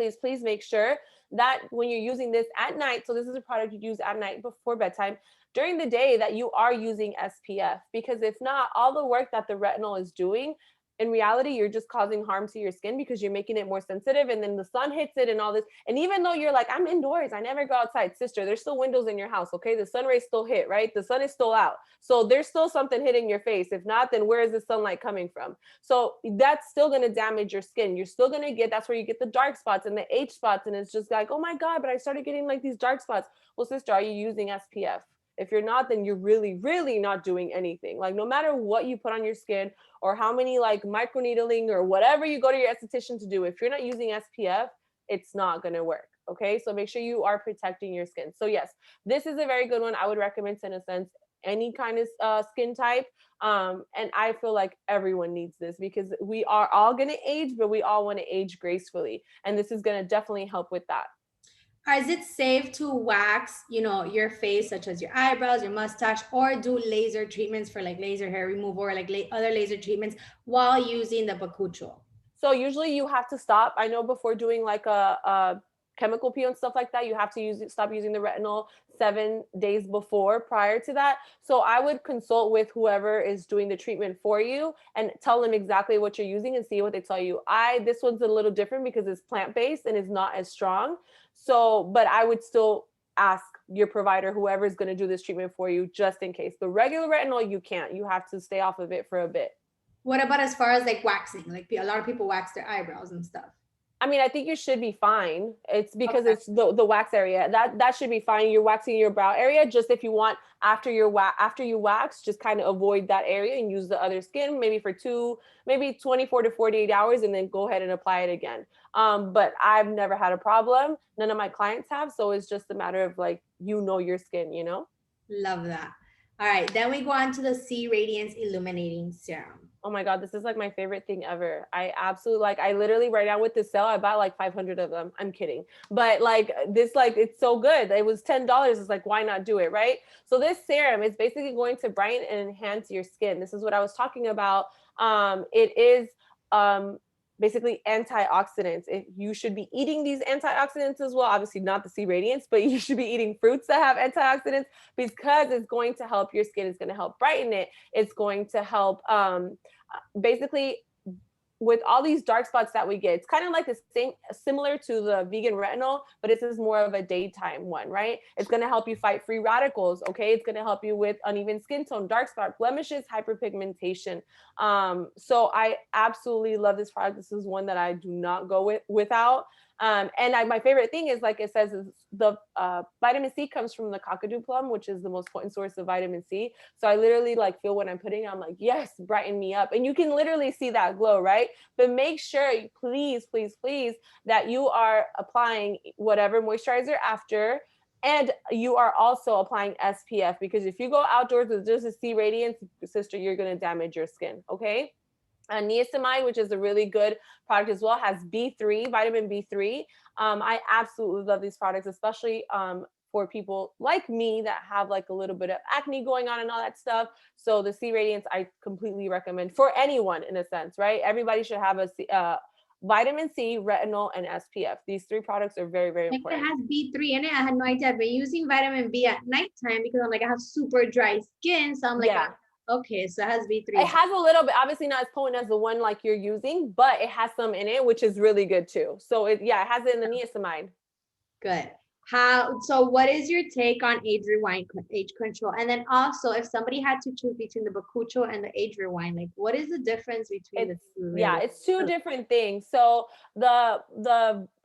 make sure that when you're using this at night, so this is a product you use at night before bedtime, during the day, that you are using SPF, because if not, all the work that the retinol is doing, in reality, you're just causing harm to your skin because you're making it more sensitive, and then the sun hits it and all this. And even though you're like, I'm indoors, I never go outside, sister, there's still windows in your house, okay? The sun rays still hit, right? The sun is still out. So there's still something hitting your face. If not, then where is the sunlight coming from? So that's still going to damage your skin. You're still going to get, that's where you get the dark spots and the H spots. And it's just like, oh my God, but I started getting like these dark spots. Well, sister, are you using SPF? If you're not, then you're really not doing anything. Like no matter what you put on your skin or how many like microneedling or whatever you go to your esthetician to do, if you're not using SPF, it's not going to work. Okay. So make sure you are protecting your skin. So yes, this is a very good one. I would recommend, in a sense, any kind of skin type. And I feel like everyone needs this because we are all going to age, but we all want to age gracefully. And this is going to definitely help with that. Is it safe to wax, your face, such as your eyebrows, your mustache, or do laser treatments for like laser hair removal or like other laser treatments while using the bakucho? So usually you have to stop. I know before doing like a chemical peel and stuff like that, you have to stop using the retinol 7 days prior to that. So I would consult with whoever is doing the treatment for you and tell them exactly what you're using and see what they tell you. This one's a little different because it's plant-based and is not as strong. So, but I would still ask your provider, whoever is going to do this treatment for you, just in case. The regular retinol, you can't. You have to stay off of it for a bit. What about as far as like waxing? Like a lot of people wax their eyebrows and stuff. I mean, I think you should be fine. It's because it's the wax area. That should be fine. You're waxing your brow area. Just if you want after you wax, just kind of avoid that area and use the other skin maybe for maybe 24 to 48 hours and then go ahead and apply it again. But I've never had a problem. None of my clients have. So it's just a matter of like, your skin, Love that. All right, then we go on to the C Radiance Illuminating Serum. Oh my God, this is like my favorite thing ever. I absolutely I literally right now with this sale, I bought like 500 of them. I'm kidding. But like this, it's so good. It was $10. It's like, why not do it, right? So this serum is basically going to brighten and enhance your skin. This is what I was talking about. It is basically antioxidants. You should be eating these antioxidants as well. Obviously not the C Radiance, but you should be eating fruits that have antioxidants because it's going to help your skin. It's going to help brighten it. It's going to help basically with all these dark spots that we get. It's kind of like the same, similar to the vegan retinol, but this is more of a daytime one, right? It's going to help you fight free radicals. Okay. It's going to help you with uneven skin tone, dark spot, blemishes, hyperpigmentation. So I absolutely love this product. This is one that I do not go without. My favorite thing is, like it says, is the vitamin C comes from the cockadoo plum, which is the most potent source of vitamin C. So I literally feel when I'm putting it, I'm like, yes, brighten me up. And you can literally see that glow, right? But make sure, please, please, please, that you are applying whatever moisturizer after, and you are also applying SPF, because if you go outdoors with just a C Radiance, sister, you're going to damage your skin, okay? Niacinamide, which is a really good product as well, has B3, vitamin B3. I absolutely love these products, especially for people like me that have a little bit of acne going on and all that stuff. So the C Radiance, I completely recommend for anyone in a sense, right? Everybody should have a vitamin C, retinol, and SPF. These three products are very, very important. It has B3 in it. I had no idea. I've been using vitamin B at nighttime because I'm I have super dry skin. So I'm like, yeah. Okay, so it has B3. It has a little bit, obviously not as potent as the one you're using, but it has some in it, which is really good too. So it has it in the niacinamide. Good. So what is your take on age rewind, age control? And then also, if somebody had to choose between the bakuchiol and the age rewind, what is the difference between the two? Yeah, it's two different things. So the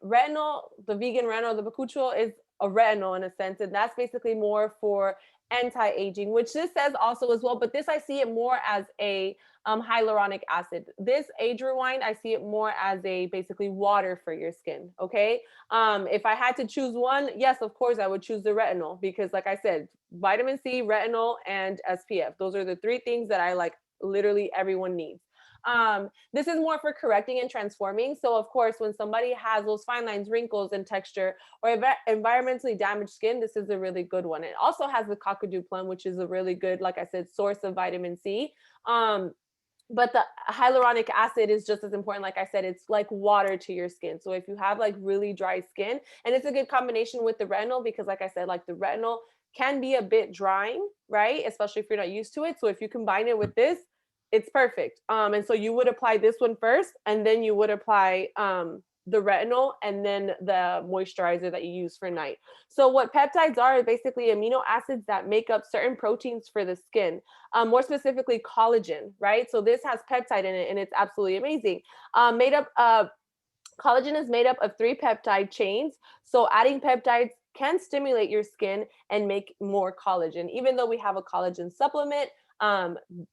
retinol, the vegan retinol, the bakuchiol is a retinol in a sense, and that's basically more for anti-aging, which this says also as well, but this I see it more as a hyaluronic acid. This age rewind, I see it more as a basically water for your skin. Okay. If I had to choose one, yes, of course I would choose the retinol, because like I said, vitamin C, retinol, and SPF. Those are the three things that I literally everyone needs. This is more for correcting and transforming. So of course, when somebody has those fine lines, wrinkles, and texture, or environmentally damaged skin, this is a really good one. It also has the cockadoo plum, which is a really good, like I said, source of vitamin C. But the hyaluronic acid is just as important. Like I said, it's like water to your skin. So if you have really dry skin, and it's a good combination with the retinol, because like I said, the retinol can be a bit drying, right? Especially if you're not used to it. So if you combine it with this, it's perfect. And so you would apply this one first, and then you would apply the retinol, and then the moisturizer that you use for night. So what peptides are basically amino acids that make up certain proteins for the skin, more specifically collagen, right? So this has peptide in it, and it's absolutely amazing. Collagen is made up of 3 peptide chains. So adding peptides can stimulate your skin and make more collagen. Even though we have a collagen supplement,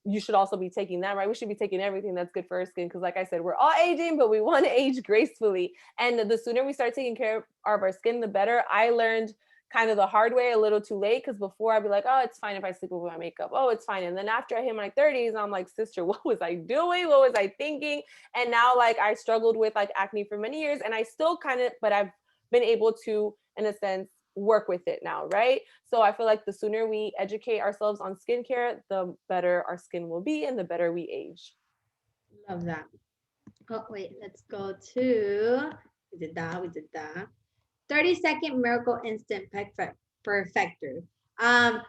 you should also be taking that, right? We should be taking everything that's good for our skin, because like I said, we're all aging, but we want to age gracefully. And the sooner we start taking care of our skin, the better. I learned kind of the hard way, a little too late, because before I'd be like, oh, it's fine if I sleep with my makeup. Oh, it's fine. And then after I hit my 30s, I'm like, sister, what was I doing? What was I thinking? And now I struggled with acne for many years, and I still but I've been able to, in a sense, work with it now, right? So I feel like the sooner we educate ourselves on skincare, the better our skin will be, and the better we age. Love that. Oh, wait, let's go to, we did that. 30-second Miracle Instant Perfector.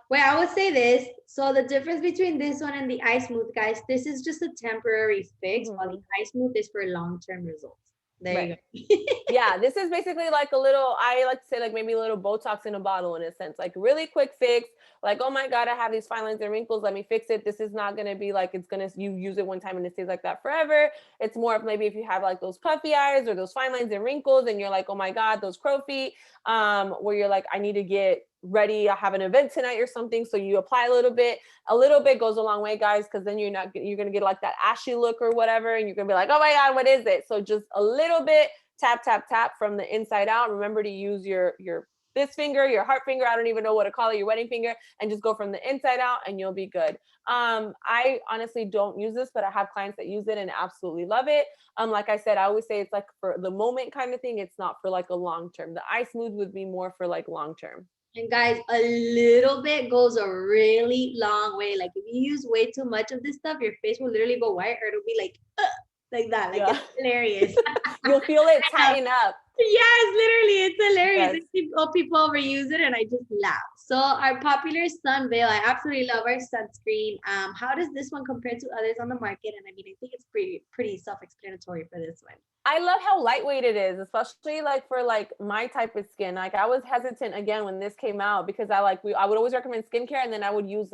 Wait, I would say this. So the difference between this one and the Eye Smooth, guys, this is just a temporary fix, while the Eye Smooth is for long-term results. There you go. Yeah, this is basically like a little, I like to say like maybe a little Botox in a bottle in a sense, like really quick fix. Like, oh my God, I have these fine lines and wrinkles. Let me fix it. This is not going to be like, it's going to, you use it one time and it stays like that forever. It's more of maybe if you have like those puffy eyes or those fine lines and wrinkles and you're like, oh my God, those crow feet, where you're like, I need to get ready. I have an event tonight or something. So you apply a little bit goes a long way, guys. Cause then you're going to get like that ashy look or whatever. And you're going to be like, oh my God, what is it? So just a little bit, tap, tap, tap from the inside out. Remember to use your this finger, your heart finger, I don't even know what to call it, your wedding finger, and just go from the inside out and you'll be good. I honestly don't use this, but I have clients that use it and absolutely love it. Like I said, I always say it's like for the moment kind of thing. It's not for like a long term. The eye smooth would be more for like long term. And guys, a little bit goes a really long way. Like if you use way too much of this stuff, your face will literally go white or it'll be like that. Like it's hilarious. You'll feel it tighten up. Yes, literally, it's hilarious. Yes. People overuse it and I just laugh. So our popular sun veil, I absolutely love our sunscreen. How does this one compare to others on the market? And I mean, I think it's pretty self-explanatory for this one. I love how lightweight it is, especially like for like my type of skin. Like I was hesitant again when this came out because I would always recommend skincare and then I would use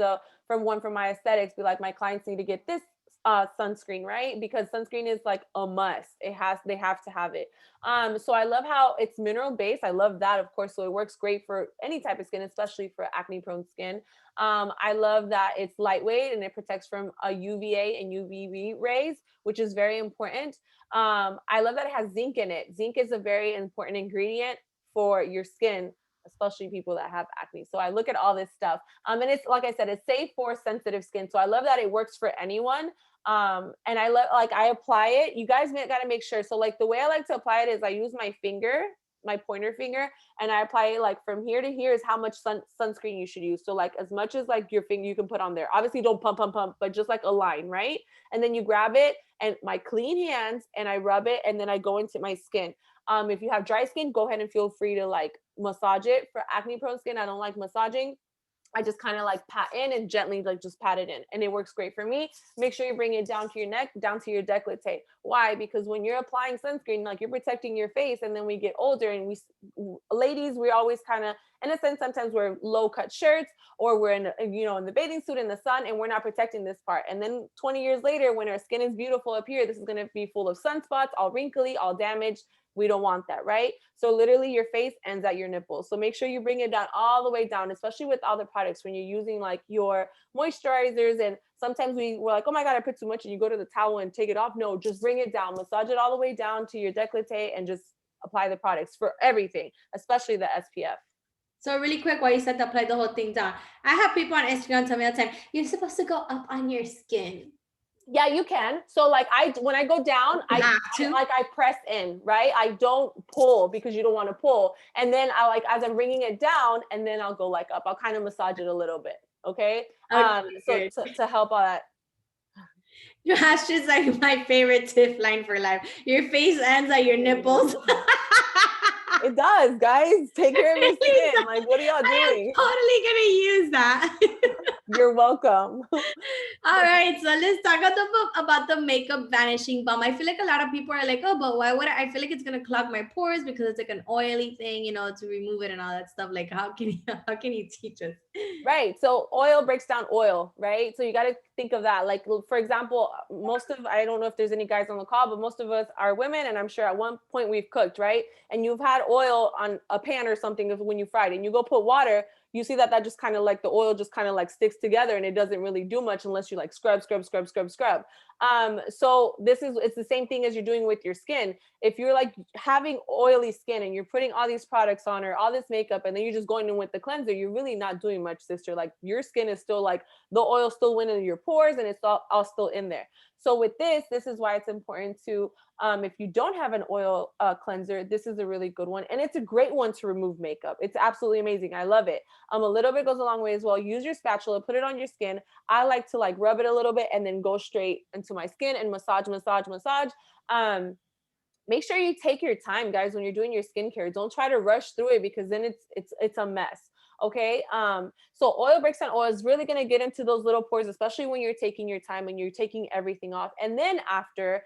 from my aesthetics, be like my clients need to get this sunscreen, right? Because sunscreen is like a must. They have to have it. So I love how it's mineral based. I love that, of course. So it works great for any type of skin, especially for acne prone skin. I love that it's lightweight and it protects from UVA and UVB rays, which is very important. I love that it has zinc in it. Zinc is a very important ingredient for your skin, especially people that have acne. So I look at all this stuff. And it's, like I said, it's safe for sensitive skin. So I love that it works for anyone. And I love, like, I apply it. You guys got to make sure. So like the way I like to apply it is I use my finger, my pointer finger, and I apply it like from here to here is how much sunscreen you should use. So like as much as like your finger you can put on there. Obviously don't pump, but just like a line, right? And then you grab it and my clean hands and I rub it and then I go into my skin. If you have dry skin, go ahead and feel free to like massage it. For acne prone skin, I don't like massaging. I just kind of like pat in and gently like just pat it in and it works great for me. Make sure you bring it down to your neck, down to your décolleté. Why? Because when you're applying sunscreen, like you're protecting your face, and then we get older and ladies, we always kind of, in a sense, sometimes we're low cut shirts or we're in the bathing suit in the sun and we're not protecting this part. And then 20 years later, when our skin is beautiful up here, this is going to be full of sunspots, all wrinkly, all damaged. We don't want that, right? So literally your face ends at your nipples. So make sure you bring it down all the way down, especially with all the products when you're using like your moisturizers. And sometimes we're like, oh my God, I put too much, and you go to the towel and take it off. No, just bring it down, massage it all the way down to your décolleté and just apply the products for everything, especially the SPF. So really quick, while you said to apply the whole thing down, I have people on Instagram tell me all the time, you're supposed to go up on your skin. Yeah, you can. So like when I go down, I press in, right? I don't pull because you don't want to pull. And then I like, as I'm bringing it down, and then I'll go like up, I'll kind of massage it a little bit. Okay. So to help all that. That's just like my favorite tip line for life. Your face ends at your nipples. It does, guys. Take care of your skin. Like, what are y'all doing? I'm totally gonna use that. You're welcome. All right, so let's talk about the makeup vanishing balm. I feel like a lot of people are like, oh, but why would I feel like it's gonna clog my pores because it's like an oily thing, to remove it and all that stuff. Like, how can you teach us? Right. So oil breaks down oil, right? So you got to think of that. Like, for example, I don't know if there's any guys on the call, but most of us are women. And I'm sure at one point we've cooked, right? And you've had oil on a pan or something when you fried it, and you go put water, you see that just kind of like the oil just kind of like sticks together, and it doesn't really do much unless you like scrub. So it's the same thing as you're doing with your skin. If you're like having oily skin and you're putting all these products on or all this makeup, and then you're just going in with the cleanser, you're really not doing much, sister. Like your skin is still like the oil still went into your pores and it's all still in there. So with this is why it's important to, if you don't have an oil cleanser, this is a really good one. And it's a great one to remove makeup. It's absolutely amazing. I love it. A little bit goes a long way as well. Use your spatula, put it on your skin. I like to like rub it a little bit and then go straight into my skin and massage. Make sure you take your time, guys, when you're doing your skincare. Don't try to rush through it because then it's a mess. Okay. So oil breaks down oil is really going to get into those little pores, especially when you're taking your time and you're taking everything off. And then after,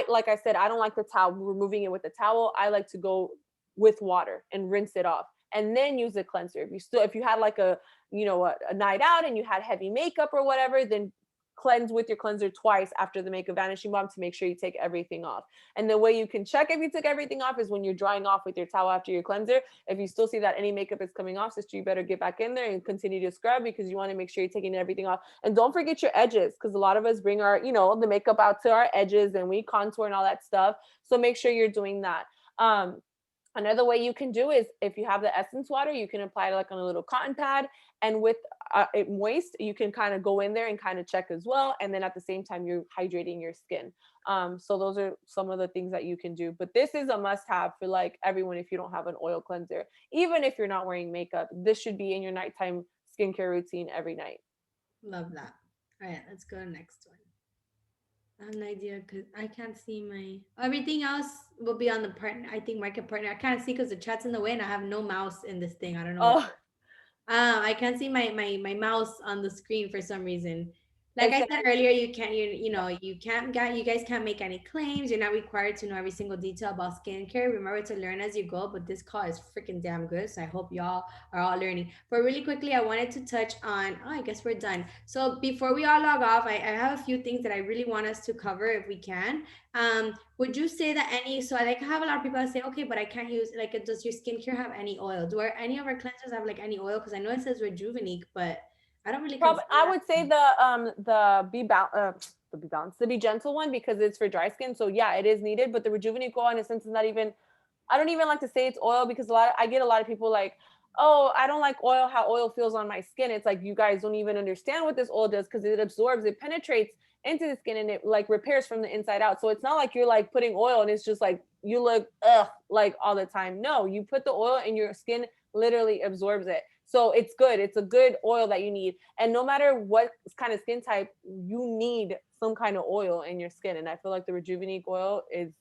like I said, I don't like the towel, removing it with the towel. I like to go with water and rinse it off and then use a cleanser. If you had like a, a night out and you had heavy makeup or whatever, then cleanse with your cleanser twice after the makeup vanishing balm to make sure you take everything off. And the way you can check if you took everything off is when you're drying off with your towel after your cleanser. If you still see that any makeup is coming off, sister, you better get back in there and continue to scrub, because you want to make sure you're taking everything off. And don't forget your edges, because a lot of us bring our, the makeup out to our edges and we contour and all that stuff. So make sure you're doing that. Another way you can do is, if you have the essence water, you can apply it like on a little cotton pad, and with it moist, you can kind of go in there and kind of check as well. And then at the same time, you're hydrating your skin. So those are some of the things that you can do. But this is a must have for like everyone if you don't have an oil cleanser. Even if you're not wearing makeup, this should be in your nighttime skincare routine every night. Love that. All right, let's go to the next one. I have an idea because I can't see my everything else will be on the partner. I think market partner. I can't see because the chat's in the way and I have no mouse in this thing. I don't know. Oh, I can't see my mouse on the screen for some reason. Like I except said earlier, you can't you guys can't make any claims. You're not required to know every single detail about skincare. Remember to learn as you go. But this call is freaking damn good, so I hope y'all are all learning. But really quickly, I wanted to touch on. Oh, I guess we're done. So before we all log off, I have a few things that I really want us to cover if we can. Would you say that any, so I like have a lot of people that say, okay, but I can't use, like, does your skincare have any oil? Do any of our cleansers have like any oil? Because I know it says Rejuvenate, but I don't really probably consider I that. would say the Be Gentle one, because it's for dry skin. So yeah, it is needed, but the Rejuvenate oil in a sense is not even, I don't even like to say it's oil, because I get a lot of people like, oh, I don't like oil, how oil feels on my skin. It's like, you guys don't even understand what this oil does, because it absorbs, it penetrates into the skin, and it like repairs from the inside out. So it's not like you're like putting oil and it's just like you look like all the time. No, you put the oil and your skin literally absorbs it. So it's good. It's a good oil that you need. And no matter what kind of skin type, you need some kind of oil in your skin. And I feel like the Rejuvenate oil is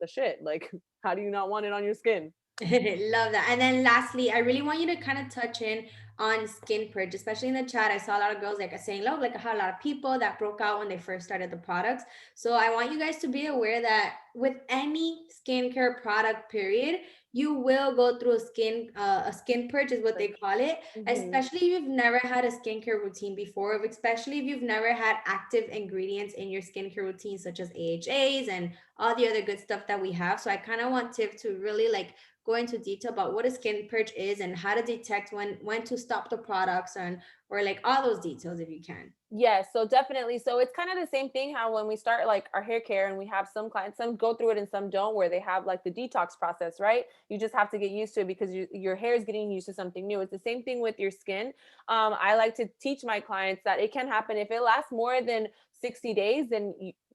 the shit. Like, how do you not want it on your skin? Love that. And then lastly, I really want you to kind of touch in on skin purge, especially in the chat. I saw a lot of girls like saying, look, like I had a lot of people that broke out when they first started the products. So I want you guys to be aware that with any skincare product, period, you will go through a skin purge is what they call it. Especially if you've never had a skincare routine before, especially if you've never had active ingredients in your skincare routine, such as AHAs and all the other good stuff that we have. So I kind of want Tiff to really like go into detail about what a skin purge is and how to detect when to stop the products, and or like all those details if you can. Yes, so definitely. So it's kind of the same thing how when we start like our hair care, and we have some clients, some go through it and some don't, where they have like the detox process, right? You just have to get used to it because your hair is getting used to something new. It's the same thing with your skin. I like to teach my clients that it can happen if it lasts more than 60 days, then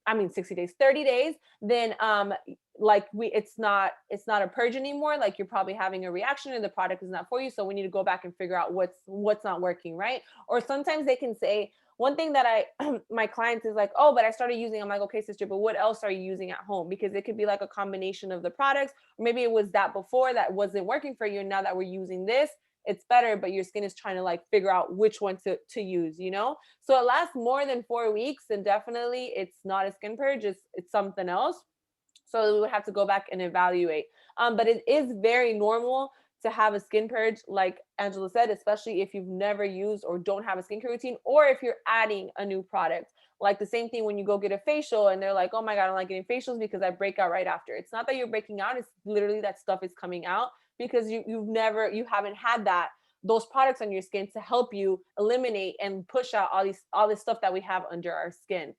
60 days, 30 days, then like it's not a purge anymore. Like you're probably having a reaction and the product is not for you. So we need to go back and figure out what's not working, right? Or sometimes they can say, one thing that my clients is like, oh, but I started using, I'm like, okay, sister, but what else are you using at home? Because it could be like a combination of the products, or maybe it was that before that wasn't working for you, and now that we're using this, it's better, but your skin is trying to like figure out which one to use, So it lasts more than 4 weeks, and definitely it's not a skin purge, it's something else. So we would have to go back and evaluate. But it is very normal to have a skin purge, like Angela said, especially if you've never used or don't have a skincare routine, or if you're adding a new product. Like the same thing when you go get a facial and they're like, oh my God, I don't like getting facials because I break out right after. It's not that you're breaking out, it's literally that stuff is coming out because you haven't had those products on your skin to help you eliminate and push out all this stuff that we have under our skin.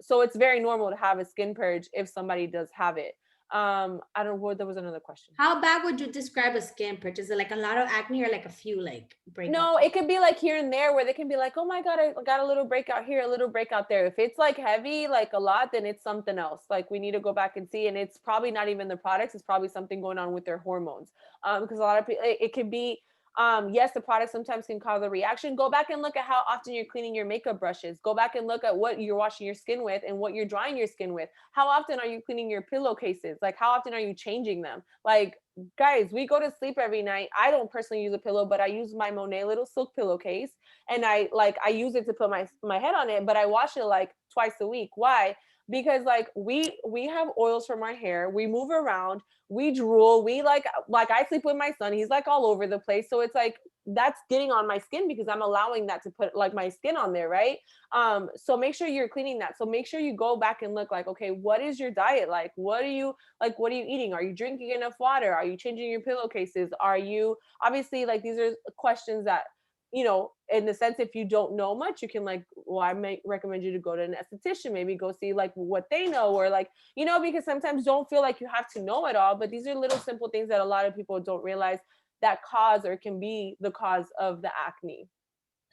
So it's very normal to have a skin purge if somebody does have it. I don't know, there was another question. How bad would you describe a skin purge? Is it like a lot of acne or like a few like breakouts? No, it could be like here and there where they can be like, oh my God, I got a little breakout here, a little breakout there. If it's like heavy, like a lot, then it's something else. Like we need to go back and see. And it's probably not even the products. It's probably something going on with their hormones. Because a lot of people, it could be, yes, the product sometimes can cause a reaction. Go back and look at how often you're cleaning your makeup brushes. Go back and look at what you're washing your skin with and what you're drying your skin with. How often are you cleaning your pillowcases? Like how often are you changing them? Like guys, we go to sleep every night. I don't personally use a pillow, but I use my Monet little silk pillowcase, and I use it to put my head on it, but I wash it like twice a week. Why? because like we have oils from our hair, we move around, we drool, we like I sleep with my son, he's like all over the place. So it's like that's getting on my skin because I'm allowing that to put like my skin on there, right? So make sure you're cleaning that. So make sure you go back and look like, okay, what is your diet like? What are you eating? Are you drinking enough water? Are you changing your pillowcases? Are you, obviously, like these are questions that, you know, in the sense, if you don't know much, you can like, well, I might recommend you to go to an esthetician, maybe go see like what they know, or like, you know, because sometimes don't feel like you have to know it all, but these are little simple things that a lot of people don't realize that cause or can be the cause of the acne.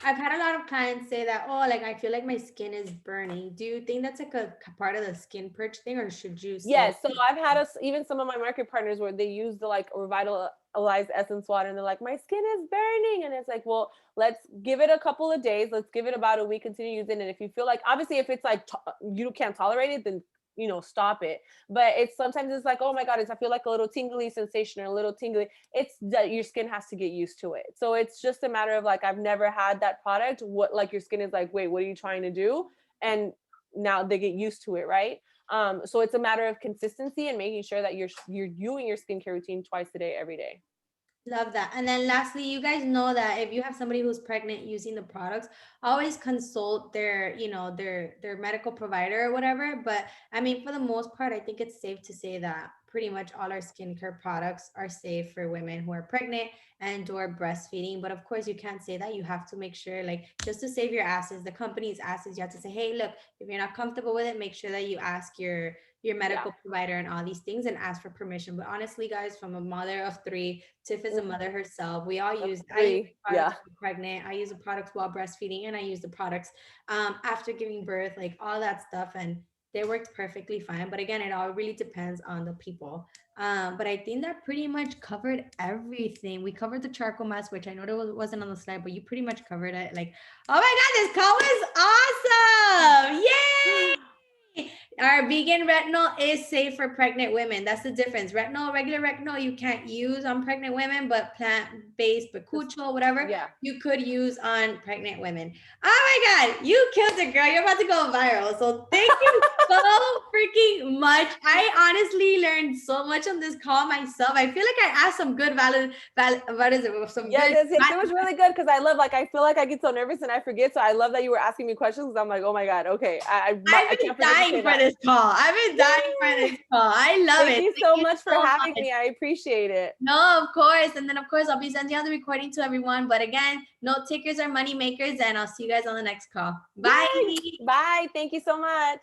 I've had a lot of clients say that, oh, like I feel like my skin is burning. Do you think that's like a part of the skin purge thing, or should you say? Yes. So I've had even some of my market partners where they use the like Revitalized essence water and they're like, my skin is burning. And it's like, well, let's give it a couple of days. Let's give it about a week, continue using it. If you feel like, obviously, if it's like you can't tolerate it, then you know, stop it. But it's sometimes it's like, oh my God, I feel like a little tingly sensation or a little tingly. It's that your skin has to get used to it. So it's just a matter of like, I've never had that product. What, like your skin is like, wait, what are you trying to do? And now they get used to it, right? So it's a matter of consistency and making sure that you're doing your skincare routine twice a day, every day. Love that. And then lastly, you guys know that if you have somebody who's pregnant using the products, always consult their, you know, their medical provider or whatever. But I mean, for the most part, I think it's safe to say that pretty much all our skincare products are safe for women who are pregnant and or breastfeeding. But of course, you can't say that. You have to make sure, like, just to save your asses, the company's asses, you have to say, hey, look, if you're not comfortable with it, make sure that you ask your medical provider and all these things and ask for permission. But honestly, guys, from a mother of 3, Tiff is a mother herself. We all use, I use products while pregnant, I use the products while breastfeeding, and I use the products after giving birth, like all that stuff. And they worked perfectly fine. But again, it all really depends on the people. But I think that pretty much covered everything. We covered the charcoal mask, which I know that wasn't on the slide, but you pretty much covered it. Like, oh my God, this call was awesome. Yay! Our vegan retinol is safe for pregnant women. That's the difference. Retinol, regular retinol, you can't use on pregnant women, but plant-based, bakuchiol, whatever, you could use on pregnant women. Oh my God, you killed it, girl. You're about to go viral. So thank you so freaking much. I honestly learned so much on this call myself. I feel like I asked some good what is it? Some good. It was really good because I love, like, I feel like I get so nervous and I forget. So I love that you were asking me questions because I'm like, oh my God, okay. I've been dying for this call. I've been dying for this call. I love it. Thank you so much for having me. I appreciate it. No, of course. And then, of course, I'll be sending out the recording to everyone. But again, note takers are money makers. And I'll see you guys on the next call. Bye. Bye. Thank you so much.